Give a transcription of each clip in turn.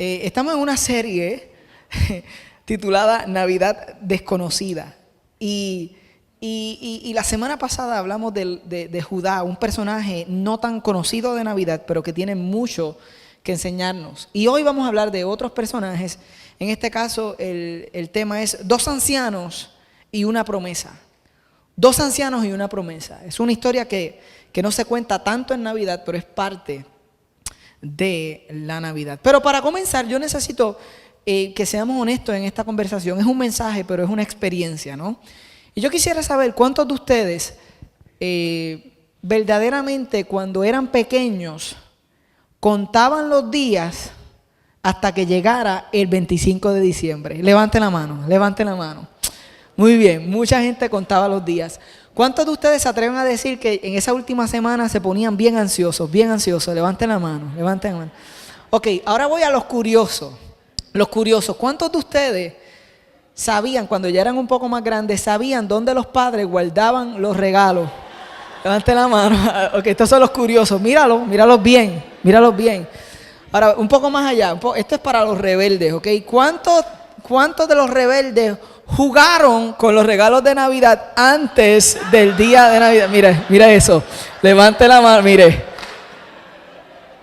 Estamos en una serie titulada Navidad Desconocida. Y la semana pasada hablamos de Judá, un personaje no tan conocido de Navidad, pero que tiene mucho que enseñarnos. Y hoy vamos a hablar de otros personajes. En este caso, el tema es dos ancianos y una promesa. Dos ancianos y una promesa. Es una historia que no se cuenta tanto en Navidad, pero es parte de la Navidad. Pero para comenzar, yo necesito que seamos honestos en esta conversación. Es un mensaje, pero es una experiencia, ¿no? Y yo quisiera saber cuántos de ustedes verdaderamente cuando eran pequeños contaban los días hasta que llegara el 25 de diciembre. Levanten la mano, levanten la mano. Muy bien, mucha gente contaba los días. ¿Cuántos de ustedes se atreven a decir que en esa última semana se ponían bien ansiosos? Bien ansiosos, levanten la mano, levanten la mano. Ok, ahora voy a los curiosos. Los curiosos, ¿cuántos de ustedes sabían, cuando ya eran un poco más grandes, sabían dónde los padres guardaban los regalos? Levanten la mano. Ok, estos son los curiosos. Míralos bien, míralos bien. Ahora, un poco más allá, esto es para los rebeldes, ¿ok? ¿Cuántos de los rebeldes jugaron con los regalos de Navidad antes del día de Navidad? Mira eso. Levante la mano, mire.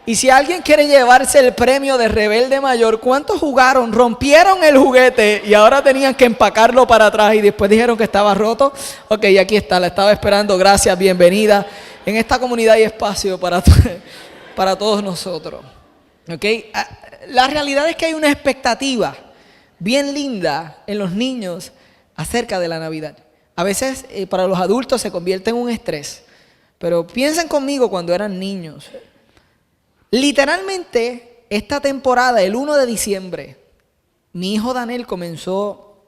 Y si alguien quiere llevarse el premio de rebelde mayor, ¿cuántos jugaron? Rompieron el juguete y ahora tenían que empacarlo para atrás y después dijeron que estaba roto. Ok, aquí está, la estaba esperando. Gracias, bienvenida. En esta comunidad hay espacio para todos nosotros. Ok, la realidad es que hay una expectativa bien linda en los niños acerca de la Navidad. A veces para los adultos se convierte en un estrés, pero piensen conmigo cuando eran niños. Literalmente esta temporada, el 1 de diciembre, mi hijo Daniel comenzó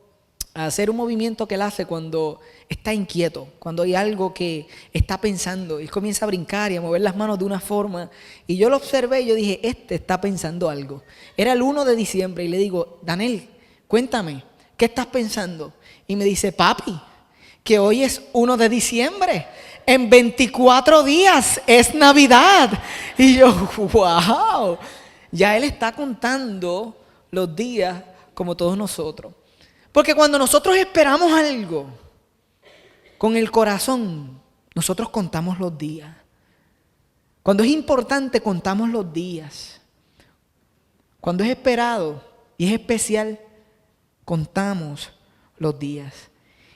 a hacer un movimiento que él hace cuando está inquieto, cuando hay algo que está pensando. Él comienza a brincar y a mover las manos de una forma. Y yo lo observé y yo dije, este está pensando algo. Era el 1 de diciembre y le digo, Daniel, cuéntame, ¿qué estás pensando? Y me dice, papi, que hoy es 1 de diciembre. En 24 días es Navidad. Y yo, wow. Ya él está contando los días como todos nosotros. Porque cuando nosotros esperamos algo con el corazón, nosotros contamos los días. Cuando es importante, contamos los días. Cuando es esperado y es especial, contamos los días.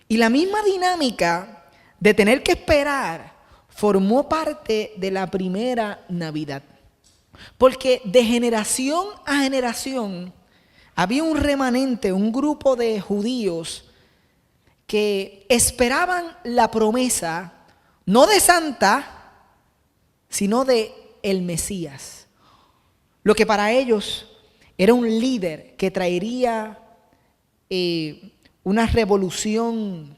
Y la misma dinámica de tener que esperar formó parte de la primera Navidad. Porque de generación a generación había un remanente, un grupo de judíos que esperaban la promesa, no de Santa, sino de el Mesías. Lo que para ellos era un líder que traería una revolución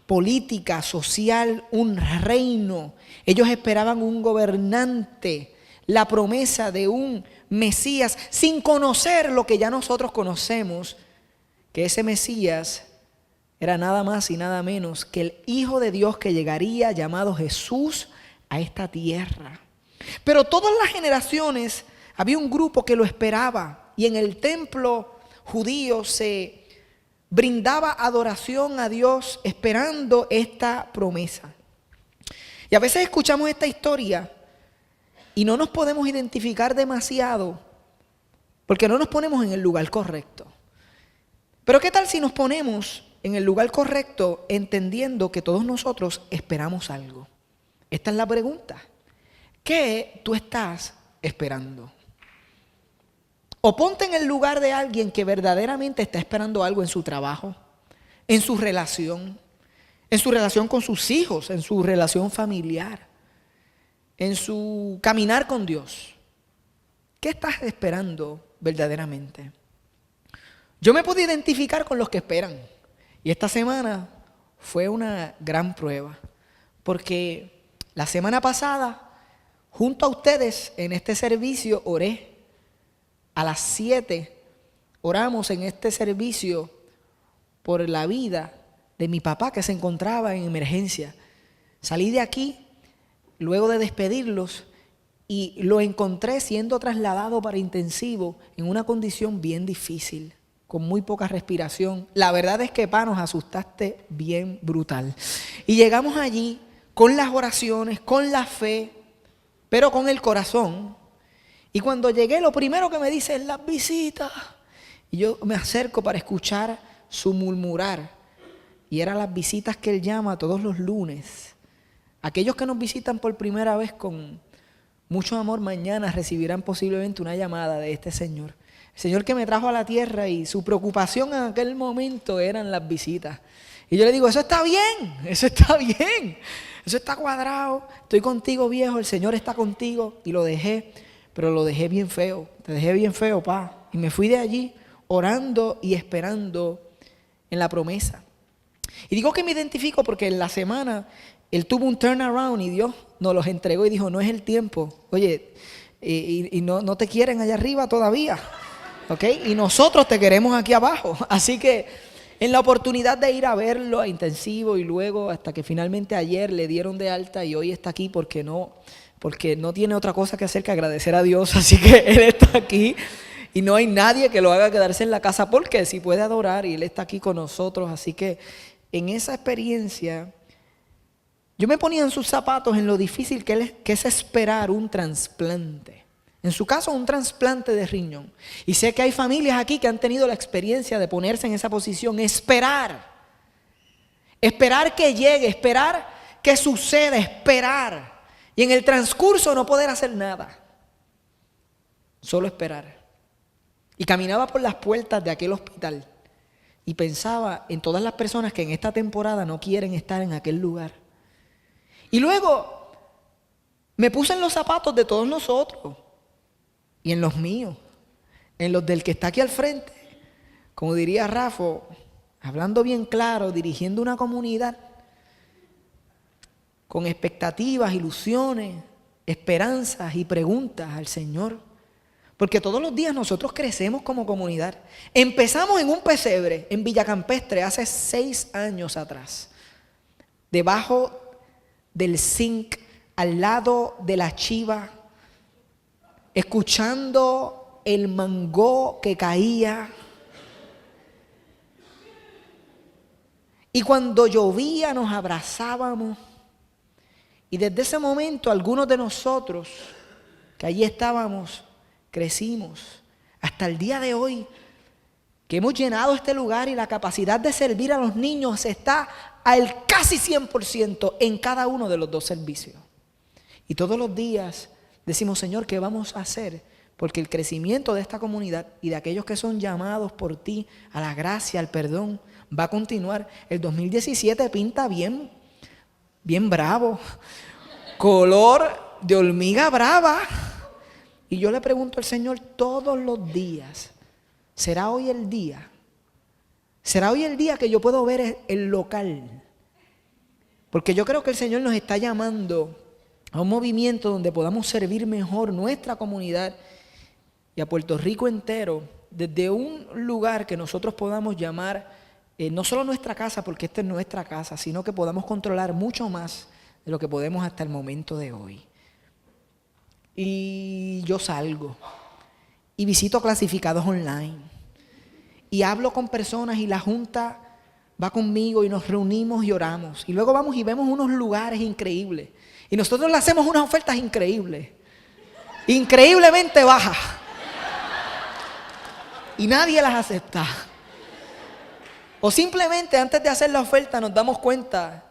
política, social, un reino. Ellos esperaban un gobernante, la promesa de un Mesías, sin conocer lo que ya nosotros conocemos, que ese Mesías era nada más y nada menos que el Hijo de Dios que llegaría, llamado Jesús, a esta tierra. Pero todas las generaciones había un grupo que lo esperaba, y en el templo judío se brindaba adoración a Dios esperando esta promesa. Y a veces escuchamos esta historia y no nos podemos identificar demasiado porque no nos ponemos en el lugar correcto. Pero ¿qué tal si nos ponemos en el lugar correcto entendiendo que todos nosotros esperamos algo? Esta es la pregunta. ¿Qué tú estás esperando? O ponte en el lugar de alguien que verdaderamente está esperando algo en su trabajo, en su relación con sus hijos, en su relación familiar, en su caminar con Dios. ¿Qué estás esperando verdaderamente? Yo me pude identificar con los que esperan. Y esta semana fue una gran prueba. Porque la semana pasada, junto a ustedes en este servicio, oré. A las 7 oramos en este servicio por la vida de mi papá que se encontraba en emergencia. Salí de aquí luego de despedirlos y lo encontré siendo trasladado para intensivo en una condición bien difícil, con muy poca respiración. La verdad es que, nos asustaste bien brutal. Y llegamos allí con las oraciones, con la fe, pero con el corazón. Y cuando llegué, lo primero que me dice es las visitas. Y yo me acerco para escuchar su murmurar. Y eran las visitas que él llama todos los lunes. Aquellos que nos visitan por primera vez con mucho amor, mañana recibirán posiblemente una llamada de este Señor. El Señor que me trajo a la tierra, y su preocupación en aquel momento eran las visitas. Y yo le digo, eso está bien, eso está cuadrado. Estoy contigo, viejo, el Señor está contigo. Y lo dejé, pero lo dejé bien feo. Te dejé bien feo, pa. Y me fui de allí orando y esperando en la promesa. Y digo que me identifico porque en la semana él tuvo un turnaround y Dios nos los entregó y dijo, no es el tiempo. Oye, y no te quieren allá arriba todavía, ¿ok? Y nosotros te queremos aquí abajo. Así que en la oportunidad de ir a verlo a intensivo y luego hasta que finalmente ayer le dieron de alta y hoy está aquí porque no tiene otra cosa que hacer que agradecer a Dios. Así que él está aquí y no hay nadie que lo haga quedarse en la casa porque si puede adorar y él está aquí con nosotros. Así que en esa experiencia yo me ponía en sus zapatos en lo difícil que es esperar un trasplante. En su caso, un trasplante de riñón. Y sé que hay familias aquí que han tenido la experiencia de ponerse en esa posición, esperar que llegue, esperar que suceda, esperar. Y en el transcurso no poder hacer nada, solo esperar. Y caminaba por las puertas de aquel hospital y pensaba en todas las personas que en esta temporada no quieren estar en aquel lugar. Y luego me puse en los zapatos de todos nosotros y en los míos, en los del que está aquí al frente, como diría Rafa, hablando bien claro, dirigiendo una comunidad con expectativas, ilusiones, esperanzas y preguntas al Señor. Porque todos los días nosotros crecemos como comunidad. Empezamos en un pesebre en Villa Campestre hace 6 años atrás, debajo del zinc, al lado de la chiva, escuchando el mango que caía. Y cuando llovía nos abrazábamos. Y desde ese momento algunos de nosotros que allí estábamos crecimos hasta el día de hoy, que hemos llenado este lugar y la capacidad de servir a los niños está al casi 100% en cada uno de los 2 servicios. Y todos los días decimos, Señor, ¿qué vamos a hacer? Porque el crecimiento de esta comunidad y de aquellos que son llamados por ti a la gracia, al perdón, va a continuar. El 2017 pinta bien bravo, color de hormiga brava. Y yo le pregunto al Señor todos los días, ¿será hoy el día? ¿Será hoy el día que yo puedo ver el local? Porque yo creo que el Señor nos está llamando a un movimiento donde podamos servir mejor nuestra comunidad y a Puerto Rico entero, desde un lugar que nosotros podamos llamar no solo nuestra casa, porque esta es nuestra casa, sino que podamos controlar mucho más de lo que podemos hasta el momento de hoy. Y yo salgo y visito clasificados online y hablo con personas y la junta va conmigo y nos reunimos y oramos. Y luego vamos y vemos unos lugares increíbles. Y nosotros le hacemos unas ofertas increíbles, increíblemente bajas. Y nadie las acepta. O simplemente antes de hacer la oferta nos damos cuenta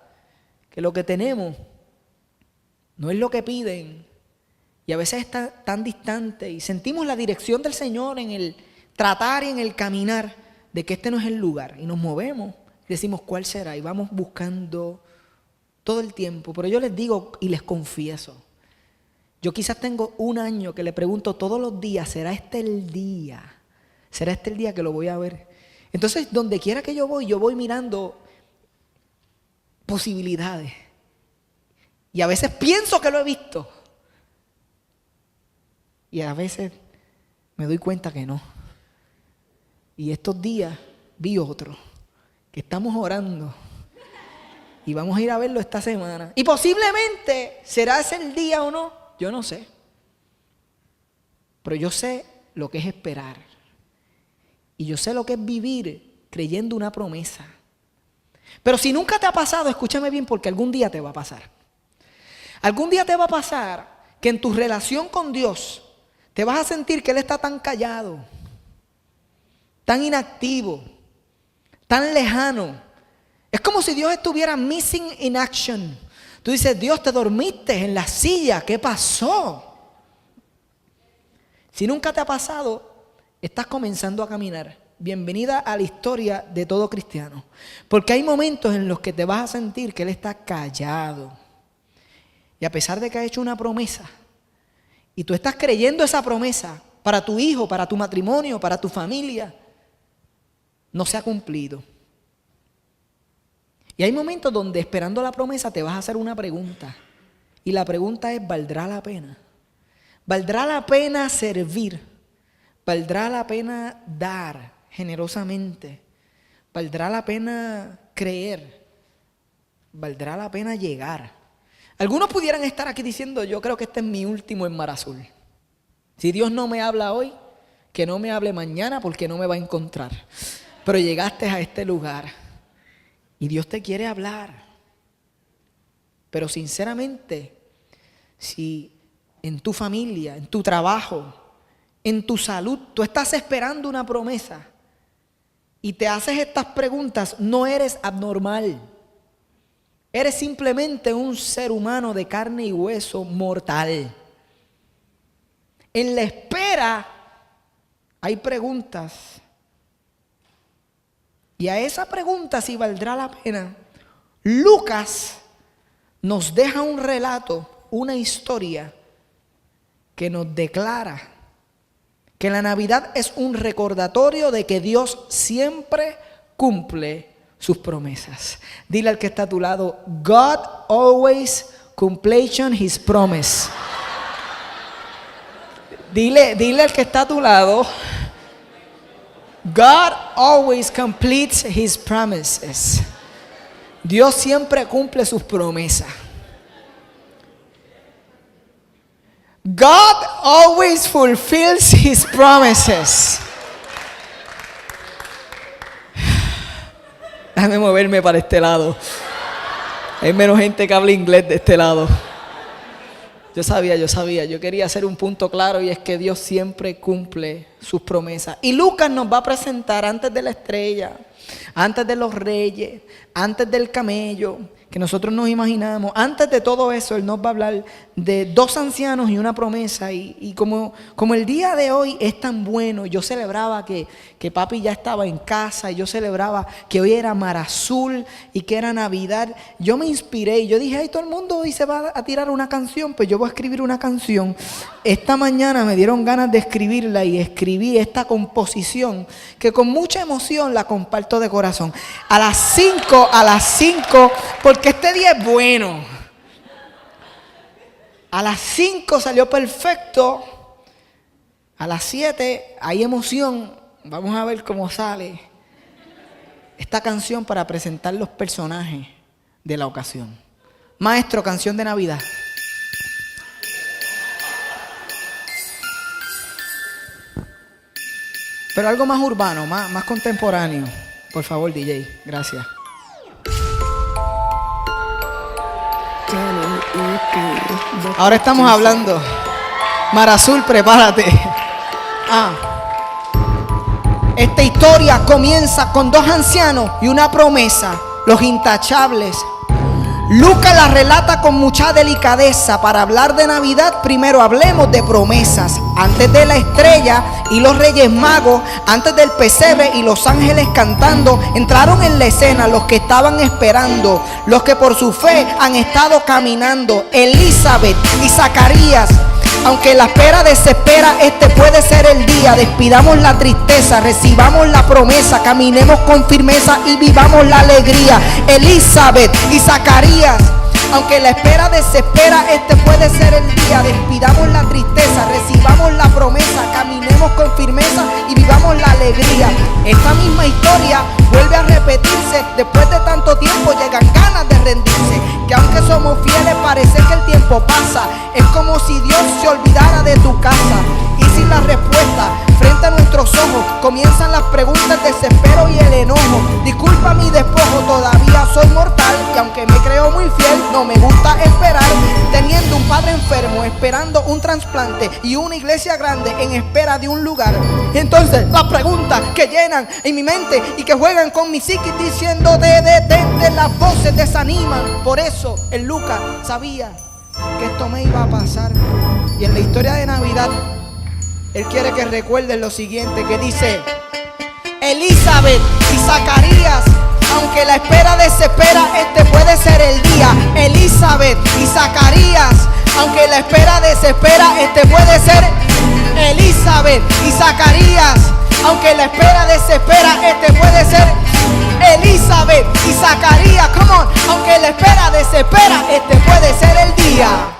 que lo que tenemos no es lo que piden. Y a veces está tan distante y sentimos la dirección del Señor en el tratar y en el caminar de que este no es el lugar. Y nos movemos y decimos, ¿cuál será? Y vamos buscando todo el tiempo. Pero yo les digo y les confieso, yo quizás tengo 1 año que le pregunto todos los días, ¿será este el día? ¿Será este el día que lo voy a ver? Entonces, donde quiera que yo voy mirando posibilidades. Y a veces pienso que lo he visto. Y a veces me doy cuenta que no. Y estos días vi otro, que estamos orando. Y vamos a ir a verlo esta semana. Y posiblemente será ese el día o no, yo no sé. pero yo sé lo que es esperar. Y yo sé lo que es vivir creyendo una promesa. Pero si nunca te ha pasado, escúchame bien, porque algún día te va a pasar. Algún día te va a pasar que en tu relación con Dios te vas a sentir que Él está tan callado, tan inactivo, tan lejano. Es como si Dios estuviera missing in action. Tú dices, Dios, te dormiste en la silla, ¿qué pasó? Si nunca te ha pasado, estás comenzando a caminar. Bienvenida a la historia de todo cristiano. Porque hay momentos en los que te vas a sentir que Él está callado. Y a pesar de que ha hecho una promesa, y tú estás creyendo esa promesa para tu hijo, para tu matrimonio, para tu familia, no se ha cumplido. Y hay momentos donde esperando la promesa te vas a hacer una pregunta. Y la pregunta es, ¿valdrá la pena? ¿Valdrá la pena servir? ¿Valdrá la pena dar generosamente? ¿Valdrá la pena creer? ¿Valdrá la pena llegar? Algunos pudieran estar aquí diciendo, yo creo que este es mi último en Mar Azul. Si Dios no me habla hoy, que no me hable mañana porque no me va a encontrar. Pero llegaste a este lugar y Dios te quiere hablar. Pero sinceramente, si en tu familia, en tu trabajo, en tu salud, tú estás esperando una promesa y te haces estas preguntas, no eres abnormal. Eres simplemente un ser humano de carne y hueso mortal. En la espera hay preguntas. Y a esa pregunta, si valdrá la pena, Lucas nos deja un relato, una historia que nos declara que la Navidad es un recordatorio de que Dios siempre cumple sus promesas. Dile al que está a tu lado, God always completion his promise. Dile al que está a tu lado, God always completes his promises. Dios siempre cumple sus promesas. God always fulfills his promises. Déjame moverme para este lado. Hay menos gente que habla inglés de este lado. Yo sabía. Yo quería hacer un punto claro y es que Dios siempre cumple sus promesas. Y Lucas nos va a presentar antes de la estrella, antes de los reyes, antes del camello, que nosotros nos imaginamos. Antes de todo eso, Él nos va a hablar de dos ancianos y una promesa. Y como el día de hoy es tan bueno, yo celebraba que papi ya estaba en casa, y yo celebraba que hoy era Mar Azul y que era Navidad. Yo me inspiré y yo dije, ay, todo el mundo hoy se va a tirar una canción, pues yo voy a escribir una canción. Esta mañana me dieron ganas de escribirla y escribí esta composición que con mucha emoción la comparto de corazón. A las 5, porque este día es bueno. A las 5 salió perfecto. A las 7 hay emoción. Vamos a ver cómo sale esta canción para presentar los personajes de la ocasión. Maestro, canción de Navidad. Pero algo más urbano, más contemporáneo. Por favor, DJ. Gracias. Ahora estamos hablando. Mar Azul, prepárate. Esta historia comienza con dos ancianos y una promesa, los intachables. Lucas la relata con mucha delicadeza. Para hablar de Navidad, primero hablemos de promesas. Antes de la estrella y los reyes magos, antes del pesebre y los ángeles cantando, entraron en la escena los que estaban esperando, los que por su fe han estado caminando. Elizabeth y Zacarías. Aunque la espera desespera, este puede ser el día. Despidamos la tristeza, recibamos la promesa, caminemos con firmeza y vivamos la alegría. Elizabeth y Zacarías. Aunque la espera desespera, este puede ser el día. Despidamos la tristeza, recibamos la promesa, caminemos con firmeza y vivamos la alegría. Esta misma historia vuelve a repetirse. Después de tanto tiempo llegan ganas de rendirse. Que aunque somos fieles parece que el tiempo pasa. Es como si Dios se olvidara de tu casa. Y si decir la respuesta. Frente a nuestros ojos comienzan las preguntas, el desespero y el enojo. Disculpa mi despojo, todavía soy mortal, y aunque me creo muy fiel, no me gusta esperar. Teniendo un padre enfermo, esperando un trasplante, y una iglesia grande en espera de un lugar. Entonces las preguntas que llenan en mi mente y que juegan con mi psiquis, diciéndote detente, las voces desaniman. Por eso el Lucas sabía que esto me iba a pasar. Y en la historia de Navidad, él quiere que recuerden lo siguiente, que dice: Elizabeth y Zacarías, aunque la espera desespera, este puede ser el día. Elizabeth y Zacarías, aunque la espera desespera, este puede ser. Elizabeth y Zacarías, aunque la espera desespera, este puede ser. Elizabeth y Zacarías, come on, aunque la espera desespera, este puede ser el día.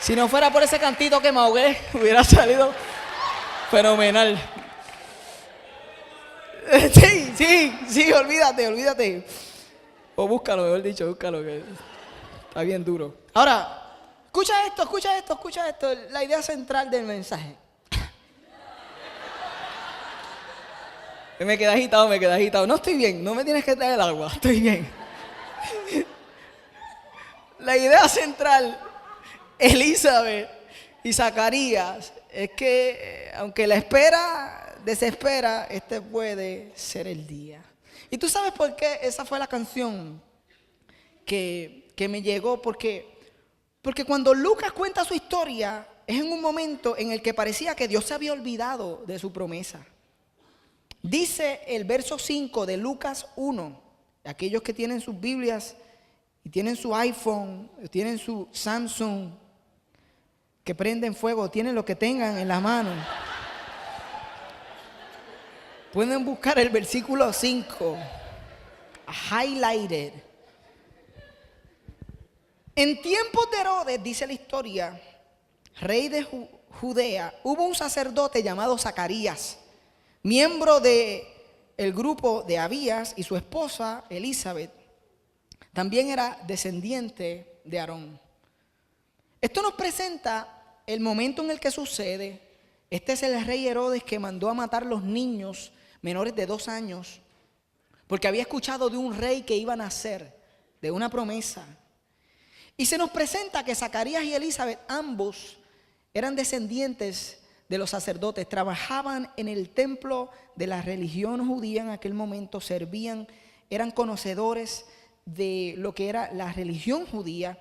Si no fuera por ese cantito que me ahogué, hubiera salido fenomenal. Sí, olvídate. O búscalo, mejor dicho, búscalo, que está bien duro. Ahora, escucha esto, la idea central del mensaje. Me quedé agitado. No estoy bien, no me tienes que traer el agua, estoy bien. La idea central, Elizabeth y Zacarías, es que aunque la espera desespera, este puede ser el día. Y tú sabes por qué esa fue la canción que me llegó, porque cuando Lucas cuenta su historia, es en un momento en el que parecía que Dios se había olvidado de su promesa. Dice el verso 5 de Lucas 1, aquellos que tienen sus Biblias y tienen su iPhone, tienen su Samsung, que prenden fuego, tienen lo que tengan en las manos, pueden buscar el versículo 5, highlighted. En tiempos de Herodes, dice la historia, rey de Judea, hubo un sacerdote llamado Zacarías, miembro del grupo de Abías, y su esposa Elizabeth también era descendiente de Aarón. Esto nos presenta el momento en el que sucede. Este es el rey Herodes que mandó a matar los niños menores de 2 años porque había escuchado de un rey que iba a nacer, de una promesa. Y se nos presenta que Zacarías y Elizabeth ambos eran descendientes de los sacerdotes, trabajaban en el templo de la religión judía en aquel momento, servían, eran conocedores de lo que era la religión judía.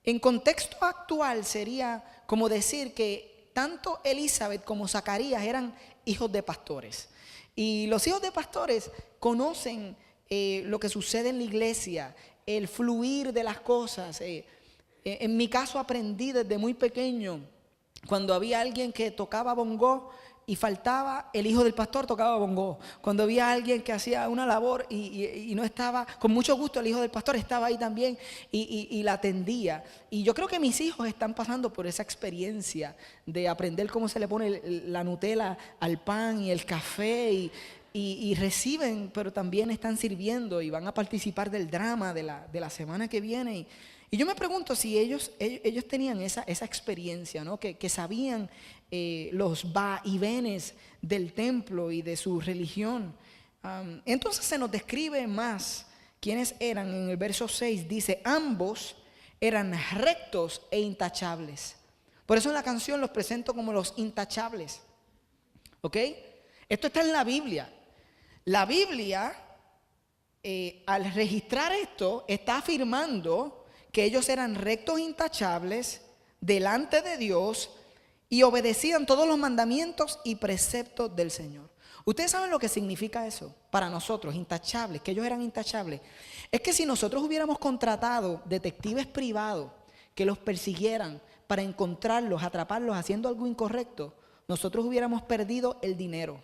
En contexto actual sería como decir que tanto Elizabeth como Zacarías eran hijos de pastores. Y los hijos de pastores conocen lo que sucede en la iglesia, el fluir de las cosas. En mi caso aprendí desde muy pequeño, cuando había alguien que tocaba bongó y faltaba, el hijo del pastor tocaba bongó. Cuando había alguien que hacía una labor y no estaba, con mucho gusto el hijo del pastor estaba ahí también y la atendía. Y yo creo que mis hijos están pasando por esa experiencia de aprender cómo se le pone la Nutella al pan y el café y reciben, pero también están sirviendo y van a participar del drama de la semana que viene. Y yo me pregunto si ellos tenían esa experiencia, ¿no? Que sabían los va y venes del templo y de su religión. Entonces se nos describe más quiénes eran. En el verso 6 dice: ambos eran rectos e intachables. Por eso en la canción los presento como los intachables. ¿Ok? Esto está en la Biblia. La Biblia, al registrar esto, está afirmando que ellos eran rectos e intachables delante de Dios y obedecían todos los mandamientos y preceptos del Señor. ¿Ustedes saben lo que significa eso para nosotros, intachables, que ellos eran intachables? Es que si nosotros hubiéramos contratado detectives privados que los persiguieran para encontrarlos, atraparlos haciendo algo incorrecto, nosotros hubiéramos perdido el dinero.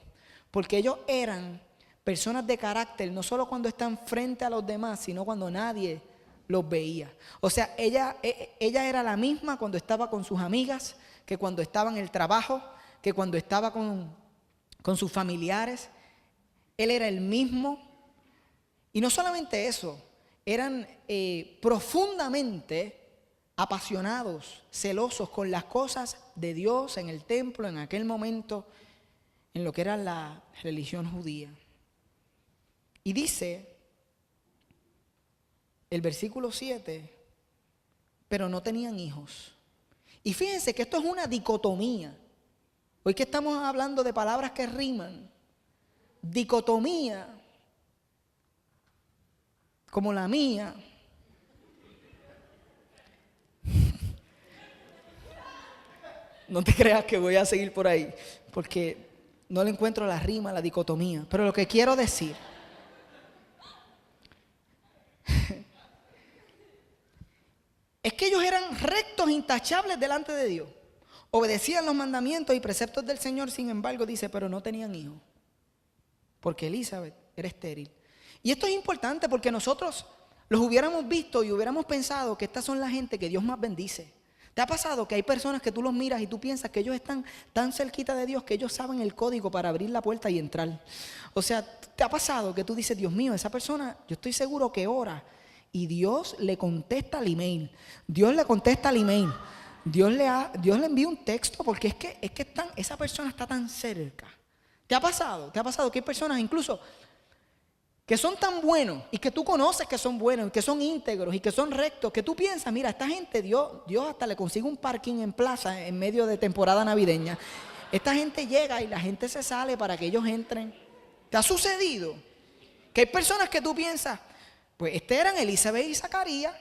Porque ellos eran personas de carácter, no solo cuando están frente a los demás, sino cuando nadie los veía. O sea, ella era la misma cuando estaba con sus amigas, que cuando estaba en el trabajo, que cuando estaba con sus familiares, él era el mismo. Y no solamente eso, eran profundamente apasionados, celosos con las cosas de Dios en el templo, en aquel momento, en lo que era la religión judía. Y dice el versículo 7, pero no tenían hijos. Y fíjense que esto es una dicotomía. Hoy que estamos hablando de palabras que riman, dicotomía, como la mía. No te creas que voy a seguir por ahí, porque no le encuentro la rima, la dicotomía. Pero lo que quiero decir es que ellos eran rectos, intachables delante de Dios. Obedecían los mandamientos y preceptos del Señor, sin embargo, dice, pero no tenían hijos, porque Elizabeth era estéril. Y esto es importante porque nosotros los hubiéramos visto y hubiéramos pensado que estas son la gente que Dios más bendice. ¿Te ha pasado que hay personas que tú los miras y tú piensas que ellos están tan cerquita de Dios que ellos saben el código para abrir la puerta y entrar? O sea, ¿te ha pasado que tú dices, Dios mío, esa persona, yo estoy seguro que ora y Dios le contesta al email? Dios le contesta al email. Dios le envía un texto porque es que esa persona está tan cerca. ¿Te ha pasado? ¿Te ha pasado que hay personas incluso que son tan buenos y que tú conoces que son buenos, y que son íntegros y que son rectos, que tú piensas, mira, esta gente, Dios hasta le consigue un parking en plaza en medio de temporada navideña? Esta gente llega y la gente se sale para que ellos entren. ¿Te ha sucedido que hay personas que tú piensas, pues eran Elizabeth y Zacarías,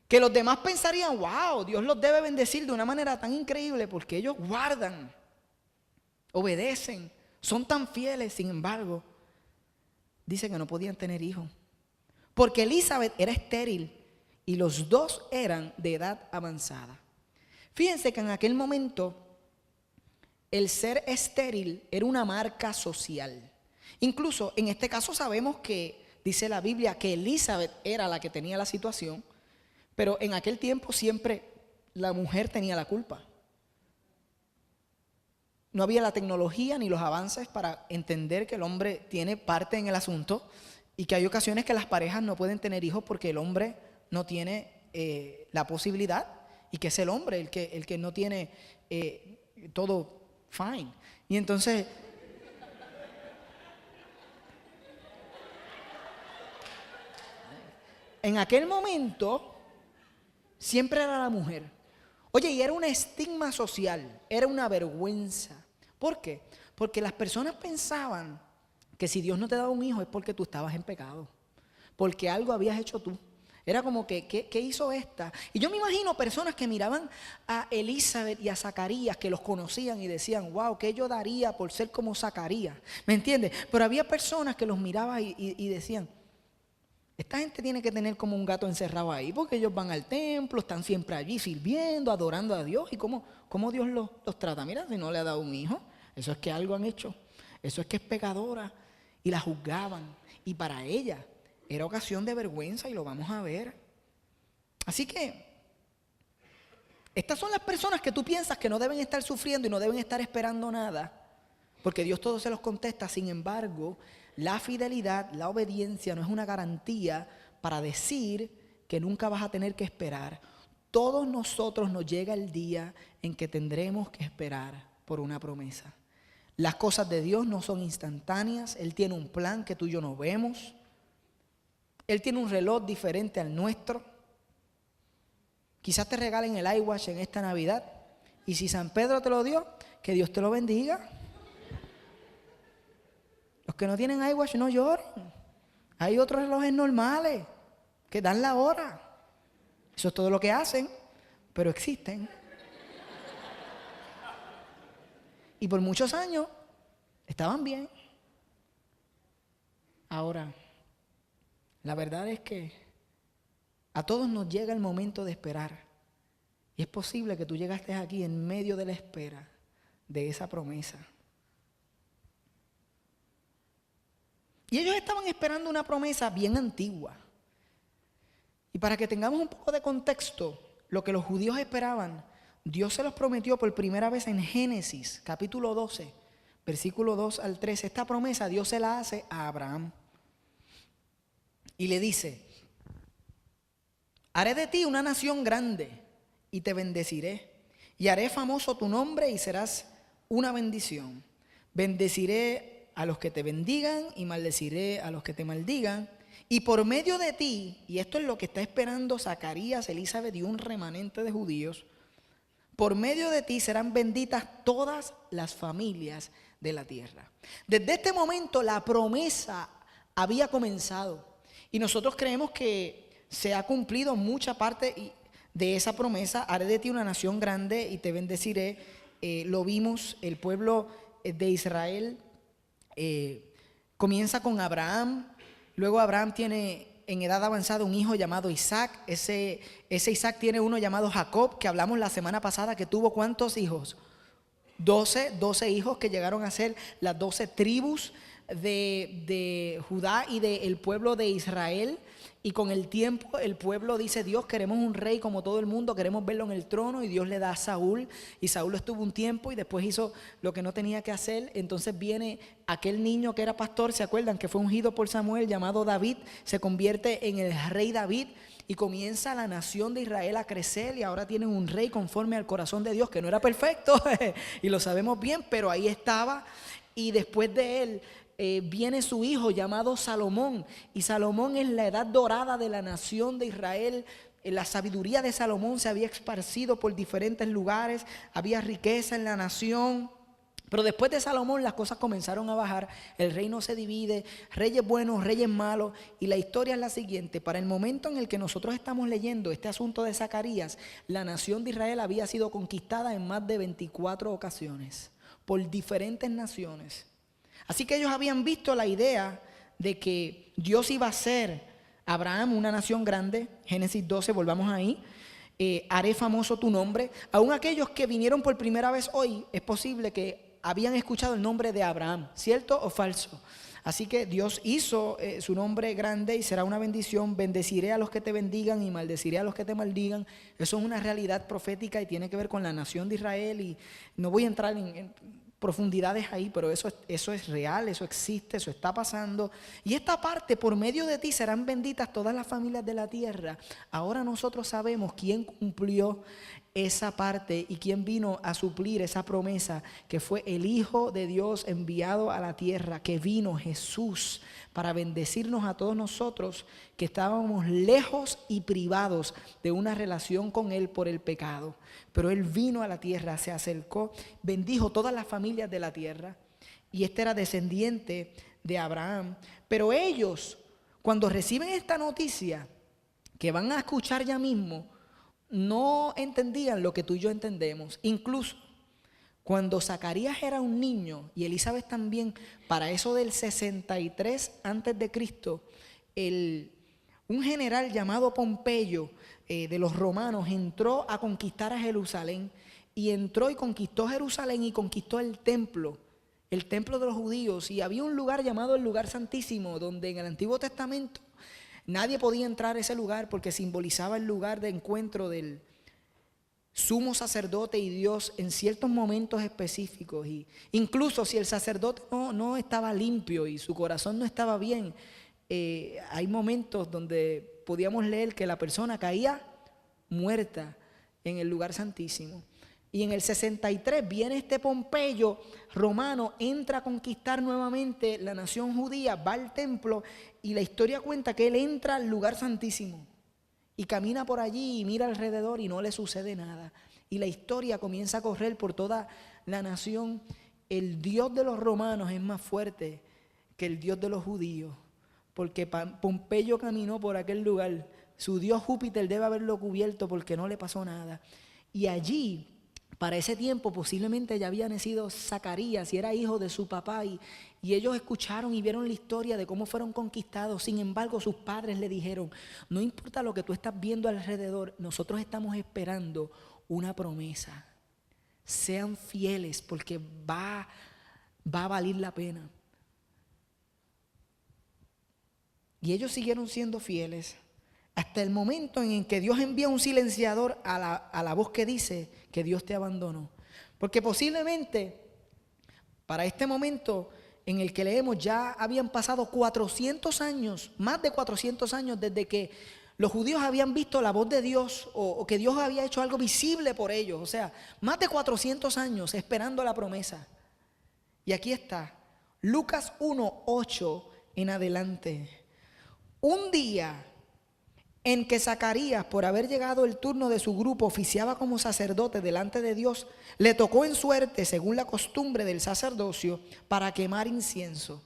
que los demás pensarían, wow, Dios los debe bendecir de una manera tan increíble porque ellos guardan, obedecen, son tan fieles? Sin embargo, dice que no podían tener hijos, porque Elizabeth era estéril y los dos eran de edad avanzada. Fíjense que en aquel momento el ser estéril era una marca social. Incluso en este caso sabemos que dice la Biblia que Elizabeth era la que tenía la situación, pero en aquel tiempo siempre la mujer tenía la culpa. No había la tecnología ni los avances para entender que el hombre tiene parte en el asunto y que hay ocasiones que las parejas no pueden tener hijos porque el hombre no tiene la posibilidad y que es el hombre el que no tiene todo fine. Y entonces en aquel momento siempre era la mujer. Oye, y era un estigma social, era una vergüenza. ¿Por qué? Porque las personas pensaban que si Dios no te daba un hijo es porque tú estabas en pecado, porque algo habías hecho tú. Era como que, ¿qué hizo esta? Y yo me imagino personas que miraban a Elizabeth y a Zacarías, que los conocían y decían, wow, ¿qué yo daría por ser como Zacarías? ¿Me entiendes? Pero había personas que los miraban y decían, esta gente tiene que tener como un gato encerrado ahí, porque ellos van al templo, están siempre allí sirviendo, adorando a Dios. ¿Y cómo Dios los trata? Mira, si no le ha dado un hijo, eso es que algo han hecho. Eso es que es pecadora. Y la juzgaban. Y para ella era ocasión de vergüenza y lo vamos a ver. Así que estas son las personas que tú piensas que no deben estar sufriendo y no deben estar esperando nada, porque Dios todo se los contesta. Sin embargo, la fidelidad, la obediencia no es una garantía para decir que nunca vas a tener que esperar. Todos nosotros nos llega el día en que tendremos que esperar por una promesa. Las cosas de Dios no son instantáneas. Él tiene un plan que tú y yo no vemos. Él tiene un reloj diferente al nuestro. Quizás te regalen el iWatch en esta Navidad. Y si San Pedro te lo dio, que Dios te lo bendiga. Los que no tienen iWatch no lloren. Hay otros relojes normales que dan la hora. Eso es todo lo que hacen, pero existen. Y por muchos años estaban bien. Ahora, la verdad es que a todos nos llega el momento de esperar. Y es posible que tú llegaste aquí en medio de la espera de esa promesa. Y ellos estaban esperando una promesa bien antigua. Y para que tengamos un poco de contexto, lo que los judíos esperaban Dios se los prometió por primera vez en Génesis, capítulo 12, versículo 2 al 3. Esta promesa Dios se la hace a Abraham. Y le dice: haré de ti una nación grande y te bendeciré. Y haré famoso tu nombre y serás una bendición. Bendeciré a los que te bendigan y maldeciré a los que te maldigan. Y por medio de ti, y esto es lo que está esperando Zacarías, Elizabeth y un remanente de judíos, por medio de ti serán benditas todas las familias de la tierra. Desde este momento la promesa había comenzado. Y nosotros creemos que se ha cumplido mucha parte de esa promesa. Haré de ti una nación grande y te bendeciré. Lo vimos, el pueblo de Israel comienza con Abraham. Luego Abraham tiene en edad avanzada un hijo llamado Isaac. Ese Isaac tiene uno llamado Jacob, que hablamos la semana pasada, que tuvo ¿cuántos hijos? 12 hijos, que llegaron a ser las 12 tribus de Judá y del pueblo de Israel. Y con el tiempo el pueblo dice: Dios, queremos un rey como todo el mundo, queremos verlo en el trono. Y Dios le da a Saúl, y Saúl estuvo un tiempo y después hizo lo que no tenía que hacer. Entonces viene aquel niño que era pastor, ¿se acuerdan? Que fue ungido por Samuel, llamado David. Se convierte en el rey David y comienza la nación de Israel a crecer, y ahora tienen un rey conforme al corazón de Dios, que no era perfecto y lo sabemos bien, pero ahí estaba. Y después de él viene su hijo llamado Salomón, y Salomón es la edad dorada de la nación de Israel. La sabiduría de Salomón se había esparcido por diferentes lugares, había riqueza en la nación. Pero después de Salomón las cosas comenzaron a bajar, el reino se divide, reyes buenos, reyes malos, y la historia es la siguiente. Para el momento en el que nosotros estamos leyendo este asunto de Zacarías, la nación de Israel había sido conquistada en más de 24 ocasiones por diferentes naciones. Así que ellos habían visto la idea de que Dios iba a hacer Abraham una nación grande. Génesis 12, volvamos ahí. Haré famoso tu nombre. Aún aquellos que vinieron por primera vez hoy, es posible que habían escuchado el nombre de Abraham, ¿cierto o falso? Así que Dios hizo su nombre grande y será una bendición. Bendeciré a los que te bendigan y maldeciré a los que te maldigan. Eso es una realidad profética y tiene que ver con la nación de Israel. Y no voy a entrar en profundidades ahí, pero eso es real, eso existe, eso está pasando. Y esta parte: por medio de ti serán benditas todas las familias de la tierra. Ahora nosotros sabemos quién cumplió esa parte y quién vino a suplir esa promesa, que fue el Hijo de Dios enviado a la tierra, que vino Jesús para bendecirnos a todos nosotros que estábamos lejos y privados de una relación con Él por el pecado. Pero Él vino a la tierra, se acercó, bendijo todas las familias de la tierra, y este era descendiente de Abraham. Pero ellos, cuando reciben esta noticia que van a escuchar ya mismo, no entendían lo que tú y yo entendemos. Incluso cuando Zacarías era un niño, y Elizabeth también, para eso del 63 antes de Cristo, un general llamado Pompeyo de los romanos entró a conquistar a Jerusalén, y entró y conquistó Jerusalén y conquistó el templo de los judíos. Y había un lugar llamado el lugar santísimo, donde en el Antiguo Testamento nadie podía entrar a ese lugar porque simbolizaba el lugar de encuentro del sumo sacerdote y Dios en ciertos momentos específicos. Y incluso si el sacerdote no estaba limpio y su corazón no estaba bien, hay momentos donde podíamos leer que la persona caía muerta en el lugar santísimo. Y en el 63 viene este Pompeyo romano, entra a conquistar nuevamente la nación judía, va al templo, y la historia cuenta que él entra al lugar santísimo y camina por allí y mira alrededor y no le sucede nada. Y la historia comienza a correr por toda la nación. El Dios de los romanos es más fuerte que el Dios de los judíos, porque Pompeyo caminó por aquel lugar. Su Dios Júpiter debe haberlo cubierto porque no le pasó nada. Y allí, para ese tiempo, posiblemente ya había nacido Zacarías y era hijo de su papá, y ellos escucharon y vieron la historia de cómo fueron conquistados. Sin embargo, sus padres le dijeron: no importa lo que tú estás viendo alrededor, nosotros estamos esperando una promesa. Sean fieles porque va a valer la pena. Y ellos siguieron siendo fieles. hasta el momento en que Dios envía un silenciador a la voz que dice que Dios te abandonó. Porque posiblemente para este momento en el que leemos ya habían pasado 400 años, más de 400 años desde que los judíos habían visto la voz de Dios o que Dios había hecho algo visible por ellos. O sea, más de 400 años esperando la promesa. Y aquí está, Lucas 1:8 en adelante. Un día en que Zacarías, por haber llegado el turno de su grupo, oficiaba como sacerdote delante de Dios, le tocó en suerte, según la costumbre del sacerdocio, para quemar incienso.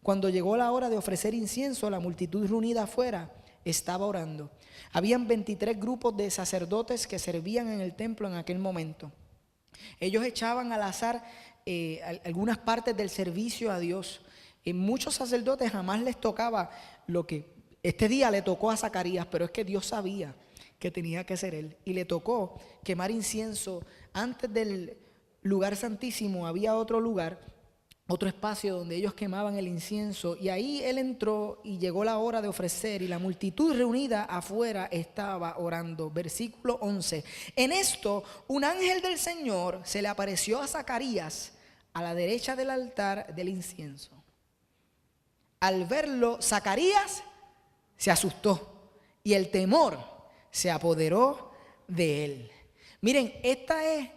Cuando llegó la hora de ofrecer incienso, la multitud reunida afuera estaba orando. Habían 23 grupos de sacerdotes que servían en el templo en aquel momento. Ellos echaban al azar algunas partes del servicio a Dios. Muchos sacerdotes jamás les tocaba lo que este día le tocó a Zacarías, pero es que Dios sabía que tenía que ser él. Y le tocó quemar incienso. Antes del lugar santísimo había otro lugar, otro espacio donde ellos quemaban el incienso. Y ahí él entró y llegó la hora de ofrecer. Y la multitud reunida afuera estaba orando. Versículo 11. En esto, un ángel del Señor se le apareció a Zacarías a la derecha del altar del incienso. Al verlo, Zacarías se asustó y el temor se apoderó de él. Miren, esta es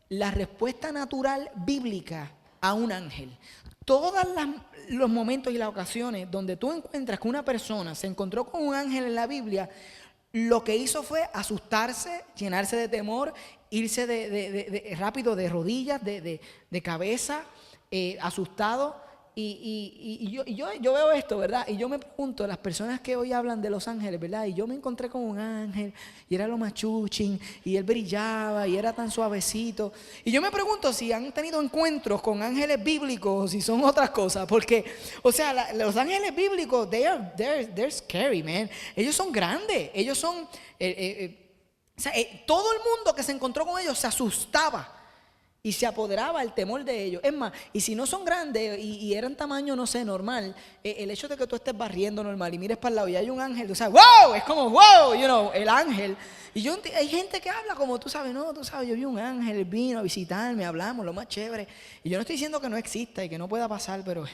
la respuesta natural bíblica a un ángel. Todos los momentos y las ocasiones donde tú encuentras que una persona se encontró con un ángel en la Biblia, lo que hizo fue asustarse, llenarse de temor, irse rápido de rodillas, de cabeza, asustado. Y yo veo esto, ¿verdad? Y yo me pregunto, las personas que hoy hablan de los ángeles, ¿verdad? Y yo me encontré con un ángel, y era lo machuchín, y él brillaba, y era tan suavecito. Y yo me pregunto si han tenido encuentros con ángeles bíblicos, o si son otras cosas. Porque, o sea, los ángeles bíblicos, they're scary, man. Ellos son grandes, ellos son... o sea, todo el mundo que se encontró con ellos se asustaba. Y se apoderaba el temor de ellos. Es más, y si no son grandes y eran tamaño, no sé, normal, el hecho de que tú estés barriendo normal y mires para el lado y hay un ángel, tú sabes, wow, es como wow, el ángel. Y hay gente que habla como tú sabes, no, tú sabes, yo vi un ángel, vino a visitarme, hablamos, lo más chévere. Y yo no estoy diciendo que no exista y que no pueda pasar, pero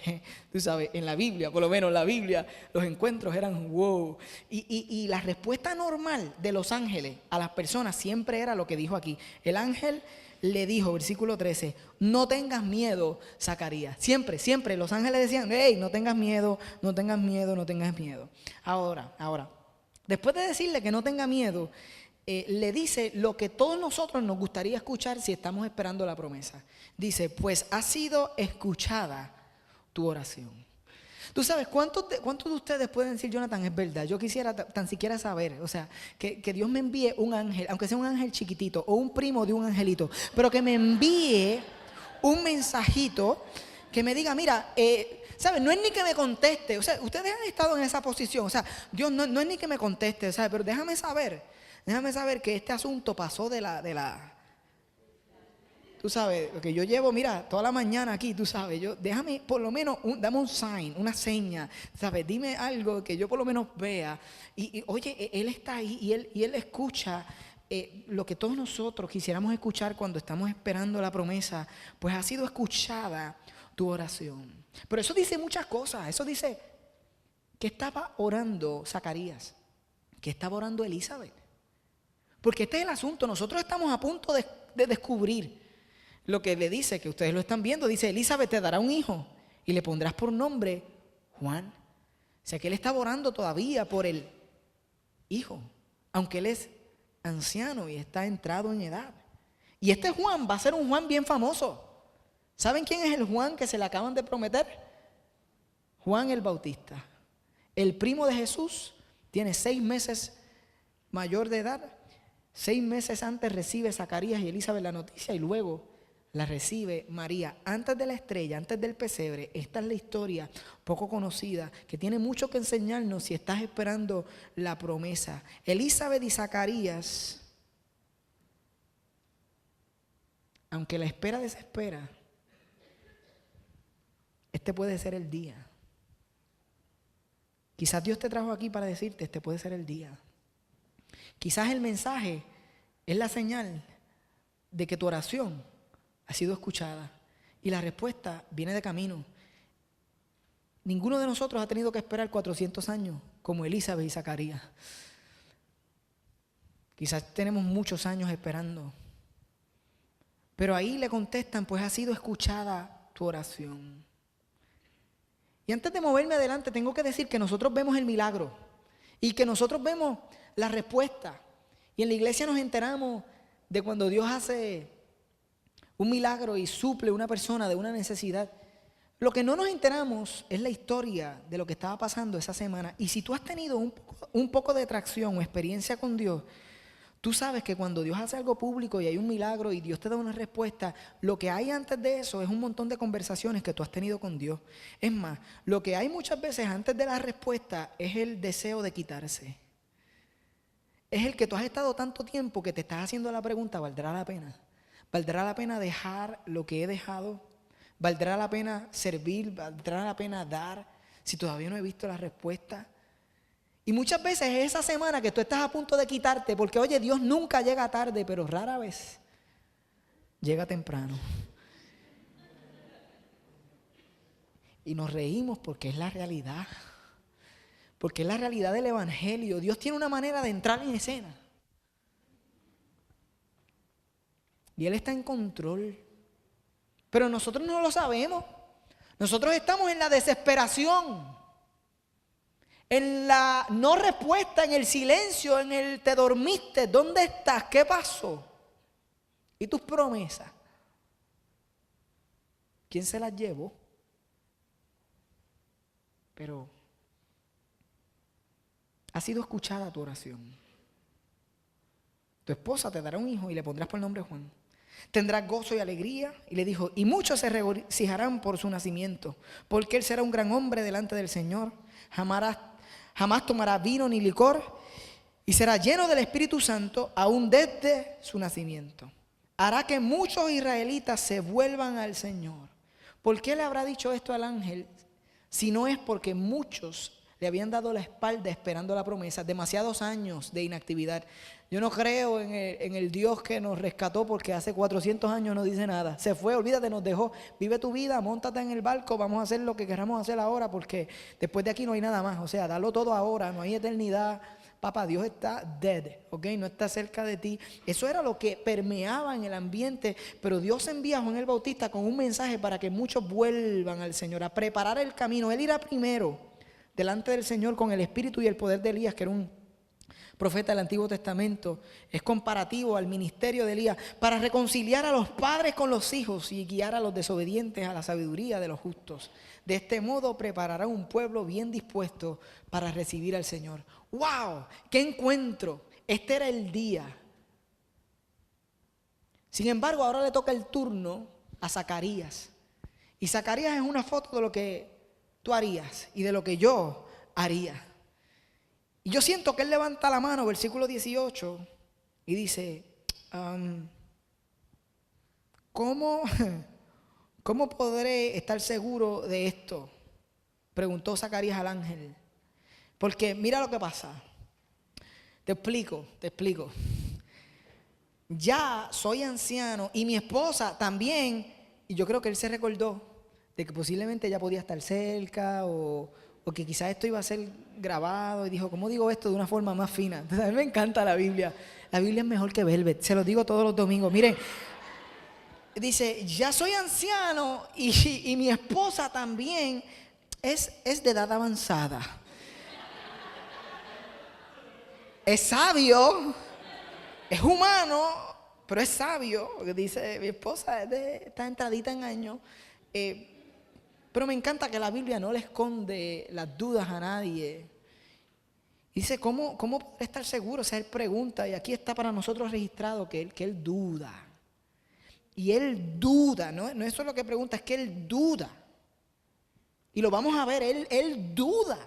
tú sabes, en la Biblia, por lo menos en la Biblia, los encuentros eran wow. Y la respuesta normal de los ángeles a las personas siempre era lo que dijo aquí. El ángel le dijo, versículo 13, no tengas miedo, Zacarías. Siempre, siempre los ángeles decían, hey, no tengas miedo, no tengas miedo, no tengas miedo. Ahora, después de decirle que no tenga miedo, le dice lo que todos nosotros nos gustaría escuchar si estamos esperando la promesa. Dice, pues ha sido escuchada tu oración. Tú sabes, ¿cuántos de ustedes pueden decir, Jonathan, es verdad? Yo quisiera tan siquiera saber, o sea, que Dios me envíe un ángel, aunque sea un ángel chiquitito o un primo de un angelito, pero que me envíe un mensajito que me diga, mira, ¿sabes? No es ni que me conteste, o sea, ustedes han estado en esa posición, o sea, Dios no es ni que me conteste, ¿sabes? Pero déjame saber que este asunto pasó de la tú sabes, lo que yo llevo, mira, toda la mañana aquí, tú sabes, déjame por lo menos, dame un sign, una seña, ¿sabes? Dime algo que yo por lo menos vea. Y oye, Él está ahí y él escucha lo que todos nosotros quisiéramos escuchar cuando estamos esperando la promesa, pues ha sido escuchada tu oración. Pero eso dice muchas cosas, eso dice que estaba orando Zacarías, que estaba orando Elizabeth. Porque este es el asunto, nosotros estamos a punto de descubrir lo que le dice, que ustedes lo están viendo, dice, Elizabeth te dará un hijo y le pondrás por nombre Juan. O sea que él estaba orando todavía por el hijo, aunque él es anciano y está entrado en edad. Y este Juan va a ser un Juan bien famoso. ¿Saben quién es el Juan que se le acaban de prometer? Juan el Bautista. El primo de Jesús tiene 6 meses mayor de edad. 6 meses antes recibe Zacarías y Elizabeth la noticia y luego la recibe María antes de la estrella, antes del pesebre. Esta es la historia poco conocida que tiene mucho que enseñarnos si estás esperando la promesa. Elizabeth y Zacarías, aunque la espera desespera, este puede ser el día. Quizás Dios te trajo aquí para decirte, este puede ser el día. Quizás el mensaje es la señal de que tu oración ha sido escuchada y la respuesta viene de camino. Ninguno de nosotros ha tenido que esperar 400 años como Elizabeth y Zacarías. Quizás tenemos muchos años esperando. Pero ahí le contestan, pues ha sido escuchada tu oración. Y antes de moverme adelante, tengo que decir que nosotros vemos el milagro y que nosotros vemos la respuesta. Y en la iglesia nos enteramos de cuando Dios hace un milagro y suple a una persona de una necesidad. Lo que no nos enteramos es la historia de lo que estaba pasando esa semana. Y si tú has tenido un poco de tracción o experiencia con Dios, tú sabes que cuando Dios hace algo público y hay un milagro y Dios te da una respuesta, lo que hay antes de eso es un montón de conversaciones que tú has tenido con Dios. Es más, lo que hay muchas veces antes de la respuesta es el deseo de quitarse. Es el que tú has estado tanto tiempo que te estás haciendo la pregunta, ¿valdrá la pena? ¿Valdrá la pena dejar lo que he dejado? ¿Valdrá la pena servir? ¿Valdrá la pena dar si todavía no he visto la respuesta? Y muchas veces es esa semana que tú estás a punto de quitarte, porque oye, Dios nunca llega tarde, pero rara vez llega temprano. Y nos reímos porque es la realidad. Porque es la realidad del Evangelio. Dios tiene una manera de entrar en escena. Y Él está en control. Pero nosotros no lo sabemos. Nosotros estamos en la desesperación, en la no respuesta, en el silencio, en el te dormiste, ¿dónde estás? ¿Qué pasó? ¿Y tus promesas? ¿Quién se las llevó? Pero ha sido escuchada tu oración. Tu esposa te dará un hijo y le pondrás por nombre Juan. Tendrás gozo y alegría. Y le dijo, y muchos se regocijarán por su nacimiento, porque él será un gran hombre delante del Señor. Jamás tomará vino ni licor, y será lleno del Espíritu Santo aún desde su nacimiento. Hará que muchos israelitas se vuelvan al Señor. ¿Por qué le habrá dicho esto al ángel? Si no es porque muchos le habían dado la espalda esperando la promesa, demasiados años de inactividad. Yo no creo en el Dios que nos rescató porque hace 400 años no dice nada. Se fue, olvídate, nos dejó. Vive tu vida, móntate en el barco, vamos a hacer lo que queramos hacer ahora porque después de aquí no hay nada más. O sea, dalo todo ahora, no hay eternidad. Papá, Dios está dead, ¿ok? No está cerca de ti. Eso era lo que permeaba en el ambiente, pero Dios envía a Juan el Bautista con un mensaje para que muchos vuelvan al Señor, a preparar el camino. Él irá primero delante del Señor con el espíritu y el poder de Elías, que era un profeta del Antiguo Testamento. Es comparativo al ministerio de Elías para reconciliar a los padres con los hijos y guiar a los desobedientes a la sabiduría de los justos. De este modo preparará un pueblo bien dispuesto para recibir al Señor. ¡Wow! ¡Qué encuentro! Este era el día. Sin embargo, ahora le toca el turno a Zacarías. Y Zacarías es una foto de lo que tú harías y de lo que yo haría. Y yo siento que él levanta la mano, versículo 18, y dice, ¿cómo podré estar seguro de esto? Preguntó Zacarías al ángel. Porque mira lo que pasa. Te explico. Ya soy anciano y mi esposa también, y yo creo que él se recordó de que posiblemente ella podía estar cerca o que quizás esto iba a ser grabado y dijo, ¿cómo digo esto de una forma más fina? Entonces, a mí me encanta la Biblia. La Biblia es mejor que Velvet, se lo digo todos los domingos. Miren, dice, ya soy anciano y mi esposa también es de edad avanzada. Es sabio, es humano, pero es sabio. Dice, mi esposa está entradita en años. Pero me encanta que la Biblia no le esconde las dudas a nadie. Dice, ¿cómo podré estar seguro? O sea, él pregunta, y aquí está para nosotros registrado que él duda. Y él duda, no eso es lo que pregunta, es que él duda. Y lo vamos a ver, él duda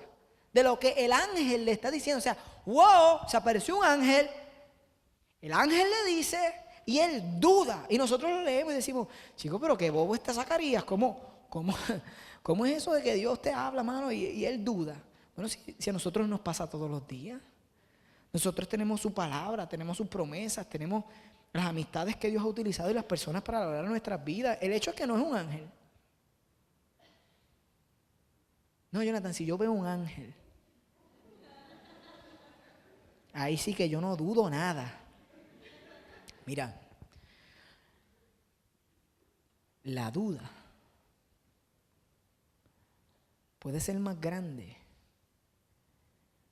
de lo que el ángel le está diciendo. O sea, wow, se apareció un ángel, el ángel le dice y él duda. Y nosotros lo leemos y decimos, chico, pero qué bobo está Zacarías, ¿Cómo es eso de que Dios te habla, mano, y él duda? Bueno, si a nosotros nos pasa todos los días. Nosotros tenemos su palabra, tenemos sus promesas, tenemos las amistades que Dios ha utilizado y las personas para lograr nuestras vidas. El hecho es que no es un ángel. No, Jonathan, si yo veo un ángel, ahí sí que yo no dudo nada. Mira, la duda puede ser más grande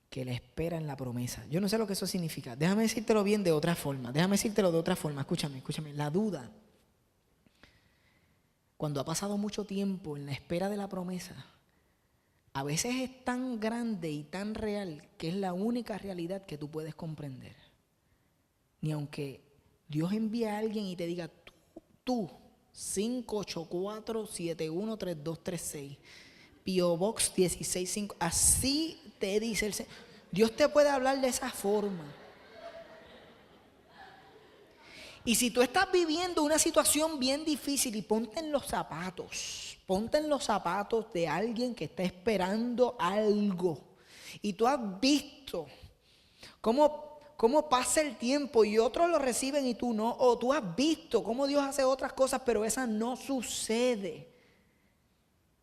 que la espera en la promesa. Yo no sé lo que eso significa. Déjame decírtelo bien de otra forma. Escúchame. La duda, cuando ha pasado mucho tiempo en la espera de la promesa, a veces es tan grande y tan real que es la única realidad que tú puedes comprender. Ni aunque Dios envíe a alguien y te diga, tú 584-713236, P.O. Box 165, así te dice el Señor. Dios te puede hablar de esa forma. Y si tú estás viviendo una situación bien difícil y ponte en los zapatos de alguien que está esperando algo, y tú has visto cómo pasa el tiempo y otros lo reciben y tú no, o tú has visto cómo Dios hace otras cosas pero esa no sucede.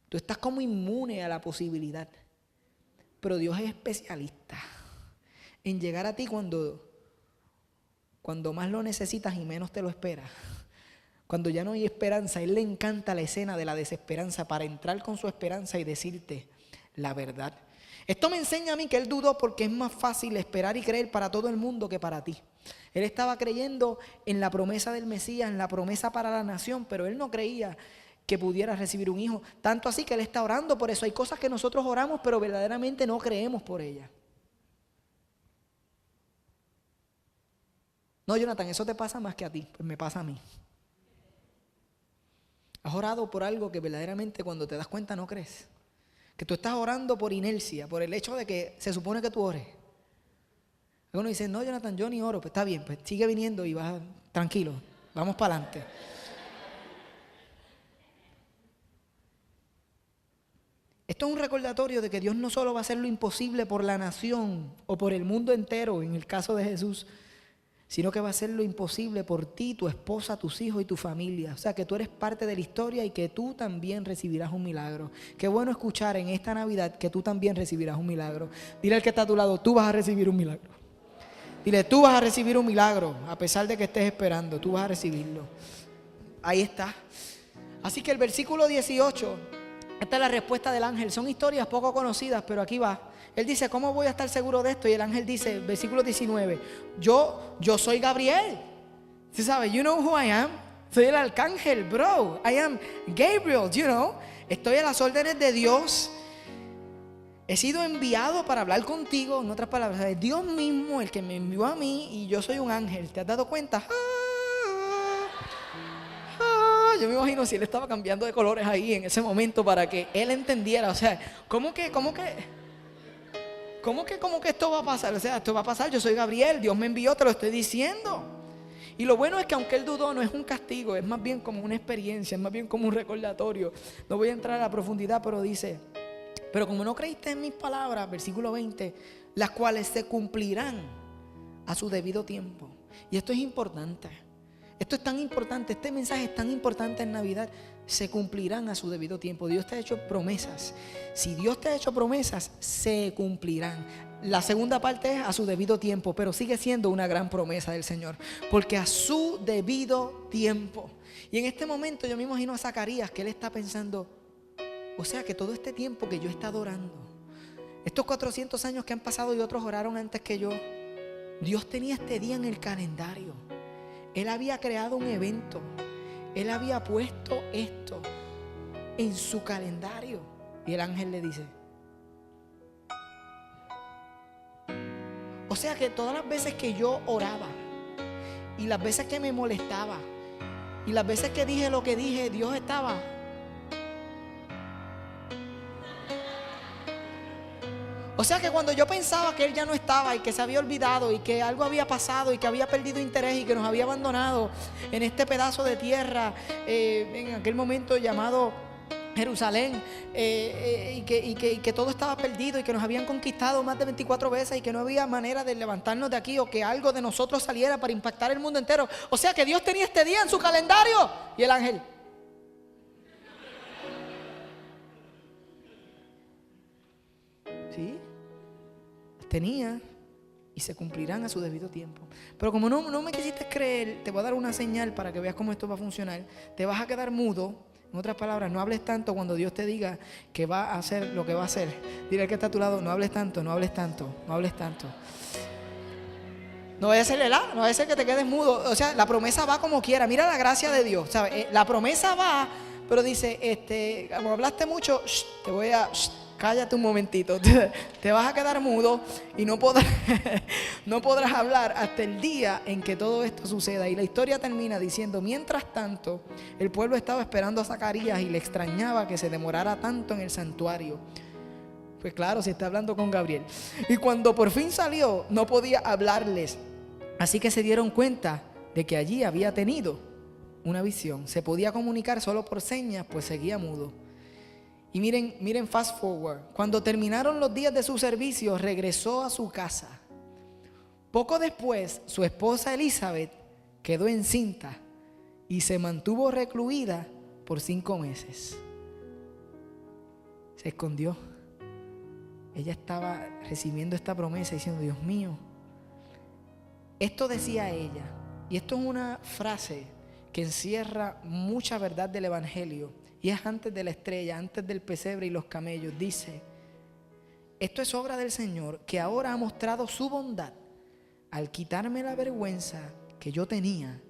Tú estás como inmune a la posibilidad. Pero Dios es especialista en llegar a ti cuando más lo necesitas y menos te lo esperas. Cuando ya no hay esperanza, a Él le encanta la escena de la desesperanza para entrar con su esperanza y decirte la verdad. Esto me enseña a mí que Él dudó porque es más fácil esperar y creer para todo el mundo que para ti. Él estaba creyendo en la promesa del Mesías, en la promesa para la nación, pero Él no creía que pudiera recibir un hijo. Tanto así que Él está orando por eso. Hay cosas que nosotros oramos, pero verdaderamente no creemos por ellas. No, Jonathan, eso te pasa más que a ti. Pues me pasa a mí. Has orado por algo que verdaderamente cuando te das cuenta no crees. Que tú estás orando por inercia, por el hecho de que se supone que tú ores. Uno dice, no, Jonathan, yo ni oro. Pues está bien, pues sigue viniendo y vas tranquilo. Vamos para adelante. Esto es un recordatorio de que Dios no solo va a hacer lo imposible por la nación o por el mundo entero, en el caso de Jesús, sino que va a hacer lo imposible por ti, tu esposa, tus hijos y tu familia. O sea, que tú eres parte de la historia y que tú también recibirás un milagro. Qué bueno escuchar en esta Navidad que tú también recibirás un milagro. Dile al que está a tu lado, tú vas a recibir un milagro. Dile, tú vas a recibir un milagro, a pesar de que estés esperando, tú vas a recibirlo. Ahí está. Así que el versículo 18, esta es la respuesta del ángel. Son historias poco conocidas, pero aquí va. Él dice, ¿cómo voy a estar seguro de esto? Y el ángel dice, versículo 19, yo soy Gabriel. ¿Sí sabe? You know who I am? Soy el arcángel, bro. I am Gabriel, you know. Estoy a las órdenes de Dios. He sido enviado para hablar contigo. En otras palabras, es Dios mismo el que me envió a mí y yo soy un ángel. ¿Te has dado cuenta? Yo me imagino si él estaba cambiando de colores ahí en ese momento para que él entendiera. O sea, ¿cómo que esto va a pasar? O sea, esto va a pasar, yo soy Gabriel, Dios me envió, te lo estoy diciendo. Y lo bueno es que aunque él dudó, no es un castigo, es más bien como una experiencia, es más bien como un recordatorio. No voy a entrar a la profundidad, pero dice, pero como no creíste en mis palabras, versículo 20, las cuales se cumplirán a su debido tiempo. Y esto es importante. Esto es tan importante, este mensaje es tan importante en Navidad. Se cumplirán a su debido tiempo. Dios te ha hecho promesas. Si Dios te ha hecho promesas, se cumplirán. La segunda parte es a su debido tiempo, pero sigue siendo una gran promesa del Señor, porque a su debido tiempo. Y en este momento yo me imagino a Zacarías, que él está pensando, o sea que todo este tiempo que yo he estado orando, estos 400 años que han pasado y otros oraron antes que yo, Dios tenía este día en el calendario. Él había creado un evento. Él había puesto esto en su calendario. Y el ángel le dice, o sea que todas las veces que yo oraba y las veces que me molestaba y las veces que dije lo que dije, Dios estaba. O sea que cuando yo pensaba que Él ya no estaba y que se había olvidado y que algo había pasado y que había perdido interés y que nos había abandonado en este pedazo de tierra, en aquel momento llamado Jerusalén, y que todo estaba perdido y que nos habían conquistado más de 24 veces y que no había manera de levantarnos de aquí o que algo de nosotros saliera para impactar el mundo entero. O sea que Dios tenía este día en su calendario. Y el ángel: sí, tenía, y se cumplirán a su debido tiempo. Pero como no me quisiste creer, te voy a dar una señal para que veas cómo esto va a funcionar. Te vas a quedar mudo. En otras palabras, no hables tanto cuando Dios te diga que va a hacer lo que va a hacer. Dile al que está a tu lado: no hables tanto, no hables tanto, no hables tanto. No vaya a ser no vaya a ser que te quedes mudo. O sea, la promesa va como quiera. Mira la gracia de Dios, ¿sabes? La promesa va, pero dice, como hablaste mucho, te voy a... cállate un momentito, te vas a quedar mudo y no podrás hablar hasta el día en que todo esto suceda. Y la historia termina diciendo: mientras tanto, el pueblo estaba esperando a Zacarías y le extrañaba que se demorara tanto en el santuario. Pues claro, se está hablando con Gabriel. Y cuando por fin salió, no podía hablarles. Así que se dieron cuenta de que allí había tenido una visión. Se podía comunicar solo por señas, pues seguía mudo. Y miren fast forward. Cuando terminaron los días de su servicio, regresó a su casa. Poco después, su esposa Elizabeth quedó encinta y se mantuvo recluida por 5 meses. Se escondió. Ella estaba recibiendo esta promesa diciendo: Dios mío. Esto decía ella, y esto es una frase que encierra mucha verdad del evangelio. Y es antes de la estrella, antes del pesebre y los camellos. Dice: esto es obra del Señor, que ahora ha mostrado su bondad al quitarme la vergüenza que yo tenía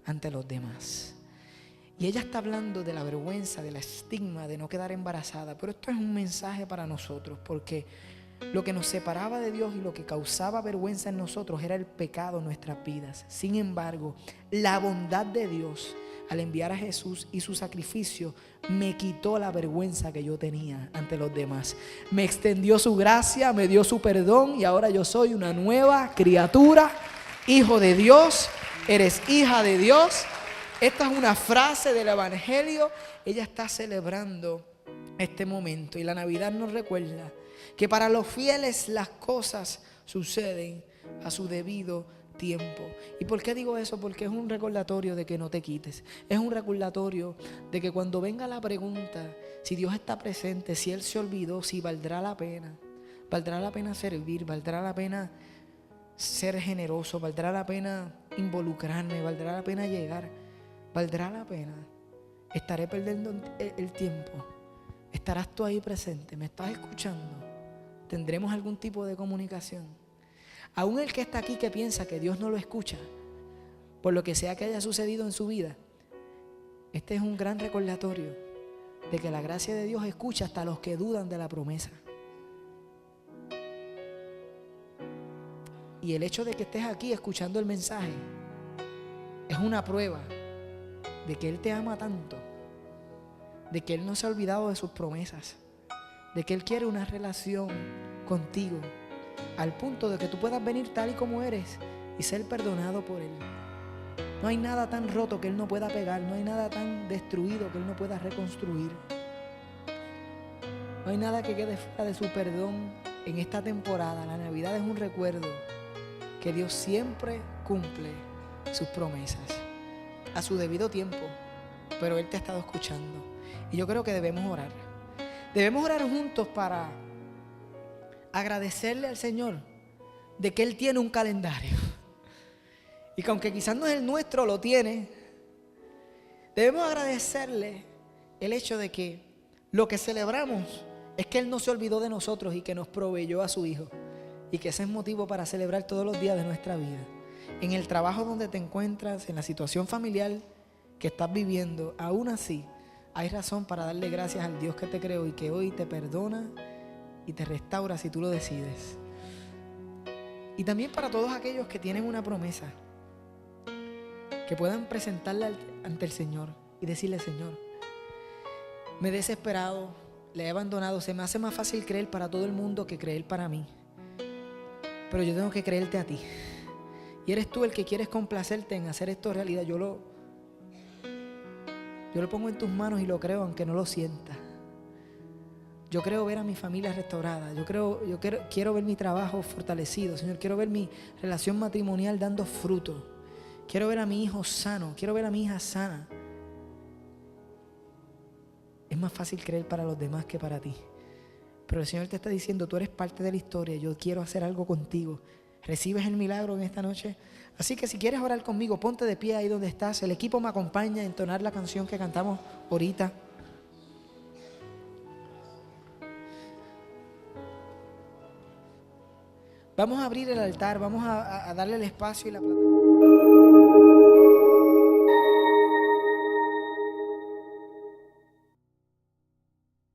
ante los demás. Y ella está hablando de la vergüenza, del estigma de no quedar embarazada. Pero esto es un mensaje para nosotros, porque lo que nos separaba de Dios y lo que causaba vergüenza en nosotros era el pecado en nuestras vidas. Sin embargo, la bondad de Dios al enviar a Jesús y su sacrificio me quitó la vergüenza que yo tenía ante los demás. Me extendió su gracia, me dio su perdón y ahora yo soy una nueva criatura, hijo de Dios. Eres hija de Dios. Esta es una frase del evangelio. Ella está celebrando este momento y la Navidad nos recuerda que para los fieles las cosas suceden a su debido tiempo. ¿Y por qué digo eso? Porque es un recordatorio de que no te quites. Es un recordatorio de que cuando venga la pregunta si Dios está presente, si Él se olvidó, si valdrá la pena. Valdrá la pena servir, valdrá la pena ser generoso, valdrá la pena involucrarme, valdrá la pena llegar, valdrá la pena. Estaré perdiendo el tiempo. ¿Estarás tú ahí presente? ¿Me estás escuchando? ¿Tendremos algún tipo de comunicación? Aún el que está aquí que piensa que Dios no lo escucha, por lo que sea que haya sucedido en su vida, este es un gran recordatorio de que la gracia de Dios escucha hasta los que dudan de la promesa. Y el hecho de que estés aquí escuchando el mensaje es una prueba de que Él te ama tanto, de que Él no se ha olvidado de sus promesas, de que Él quiere una relación contigo, al punto de que tú puedas venir tal y como eres y ser perdonado por Él. No hay nada tan roto que Él no pueda pegar, no hay nada tan destruido que Él no pueda reconstruir. No hay nada que quede fuera de su perdón en esta temporada. La Navidad es un recuerdo que Dios siempre cumple sus promesas a su debido tiempo, pero Él te ha estado escuchando. Y yo creo que debemos orar. Debemos orar juntos para agradecerle al Señor de que Él tiene un calendario. Y que aunque quizás no es el nuestro, lo tiene. Debemos agradecerle el hecho de que lo que celebramos es que Él no se olvidó de nosotros y que nos proveyó a su Hijo. Y que ese es motivo para celebrar todos los días de nuestra vida. En el trabajo donde te encuentras, en la situación familiar que estás viviendo, aún así hay razón para darle gracias al Dios que te creó y que hoy te perdona y te restaura si tú lo decides. Y también para todos aquellos que tienen una promesa, que puedan presentarla ante el Señor y decirle: Señor, me he desesperado, le he abandonado, se me hace más fácil creer para todo el mundo que creer para mí, pero yo tengo que creerte a ti. Y eres tú el que quieres complacerte en hacer esto realidad. Yo lo pongo en tus manos y lo creo aunque no lo sienta. Yo creo ver a mi familia restaurada. Quiero ver mi trabajo fortalecido. Señor, quiero ver mi relación matrimonial dando fruto. Quiero ver a mi hijo sano. Quiero ver a mi hija sana. Es más fácil creer para los demás que para ti. Pero el Señor te está diciendo, tú eres parte de la historia. Yo quiero hacer algo contigo. ¿Recibes el milagro en esta noche? Así que si quieres orar conmigo, ponte de pie ahí donde estás. El equipo me acompaña a entonar la canción que cantamos ahorita. Vamos a abrir el altar, vamos a darle el espacio y la plataforma.